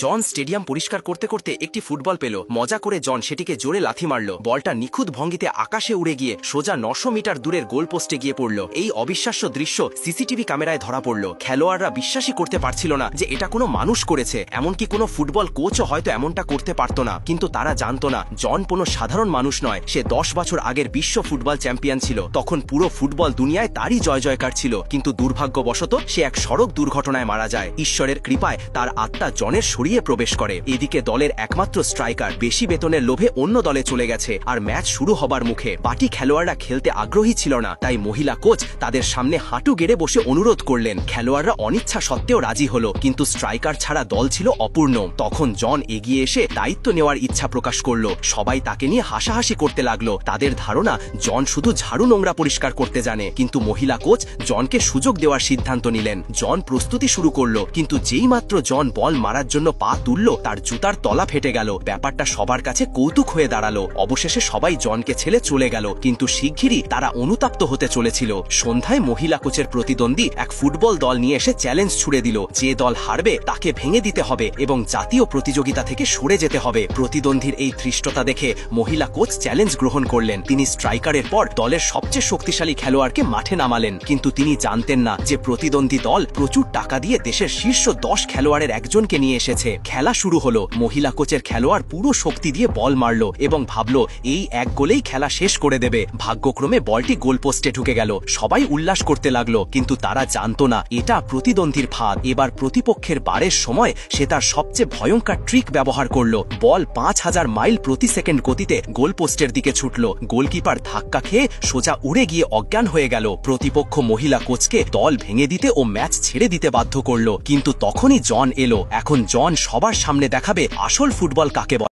জন stadium পরিষ্কার করতে করতে একটি ফুটবল পেল। মজা করে জন সেটিকে জোরে লাথি মারল। বলটা নিখুঁত ভঙ্গিতে আকাশে উড়ে গিয়ে সোজা 900 মিটার দূরের গোল পোস্টে গিয়ে পড়ল। এই অবিশ্বাস্য দৃশ্য সিসিটিভি ক্যামেরায় ধরা পড়ল। খেলোয়াড়রা বিশ্বাসই করতে পারছিল না যে এটা কোনো মানুষ করেছে। এমনকি কোনো ফুটবল কোচও হয়তো এমনটা করতে পারত না। কিন্তু তারা জানতো না জন কোনো সাধারণ মানুষ নয়। সে 10 বছর আগের বিশ্ব ফুটবল চ্যাম্পিয়ন ছিল। তখন পুরো ফুটবল দুনিয়ায় তারই জয় জয়কার ছিল। কিন্তু দুর্ভাগ্যবশত সে এক সড়ক দুর্ঘটনায় মারা যায়। ঈশ্বরের কৃপায় তার আত্মা জনের শরীরে প্রবেশ করে। এদিকে দলের একমাত্র স্ট্রাইকার বেশি বেতনের লোভে অন্য দলে চলে গেছে। আর ম্যাচ শুরু হবার মুখে বাকি খেলোয়াড়রা খেলতে আগ্রহী ছিল না। তাই মহিলা কোচ তাদের সামনে হাঁটু গেড়ে বসে অনুরোধ করলেন। খেলোয়াড়রা অনিচ্ছা সত্ত্বেও রাজি হলো, কিন্তু স্ট্রাইকার ছাড়া দল ছিল অপূর্ণ। তখন জন এগিয়ে এসে দায়িত্ব নেওয়ার ইচ্ছা প্রকাশ করলো। সবাই তাকে নিয়ে হাসাহাসি করতে লাগলো। তাদের ধারণা জন শুধু ঝাড়ু নোংরা পরিষ্কার করতে জানে। কিন্তু মহিলা কোচ জনকে সুযোগ দেওয়ার সিদ্ধান্ত নিলেন। জন প্রস্তুতি শুরু করলো, কিন্তু যেই মাত্র জন বল মারার জন্য পা তুলল তার জুতার তলা ফেটে গেল। ব্যাপারটা সবার কাছে কৌতুক হয়ে দাঁড়ালো। অবশেষে সবাই জনকে ছেড়ে চলে গেল, কিন্তু শিগগিরই তারা অনুতপ্ত হতে চলেছিল। সন্ধ্যায় মহিলা কোচের প্রতিদ্বন্দ্বী এক ফুটবল দল নিয়ে এসে চ্যালেঞ্জ ছুড়ে দিল। যে দল হারবে তাকে ভেঙে দিতে হবে এবং জাতীয় প্রতিযোগিতা থেকে সরে যেতে হবে। প্রতিদ্বন্দ্বীর এই ধৃষ্টতা দেখে মহিলা কোচ চ্যালেঞ্জ গ্রহণ করলেন। তিনি স্ট্রাইকারের পর দলের সবচেয়ে শক্তিশালী খেলোয়াড়কে মাঠে নামালেন। কিন্তু তিনি জানতেন না যে প্রতিদ্বন্দ্বী দল প্রচুর টাকা দিয়ে দেশের শীর্ষ 10 খেলোয়াড়ের একজনকে নিয়ে এসেছে। খেলা শুরু হলো। মহিলা কোচের খেলোয়াড় পুরো শক্তি দিয়ে বল মারল এবং ভাবল এই এক গোলেই খেলা শেষ করে দেবে। ভাগ্যক্রমে বলটি গোল পোস্টে ঢুকে গেল। সবাই উল্লাস করতে লাগলো, কিন্তু তারা জানতো না এটা প্রতিদ্বন্দ্বীর ফাঁদ। এবার প্রতিপক্ষের বারের সময় সে তার সবচেয়ে ভয়ঙ্কর ট্রিক ব্যবহার করলো। বল 5000 মাইল প্রতি সেকেন্ড গতিতে গোল পোস্টের দিকে ছুটল। গোলকিপার ধাক্কা খেয়ে সোজা উড়ে গিয়ে অজ্ঞান হয়ে গেল। প্রতিপক্ষ মহিলা কোচকে দল ভেঙে দিতে ও ম্যাচ ছেড়ে দিতে বাধ্য করলো। কিন্তু তখনই জন এলো। এখন জন সবার সামনে দেখাবে আসল ফুটবল কাকে বলে।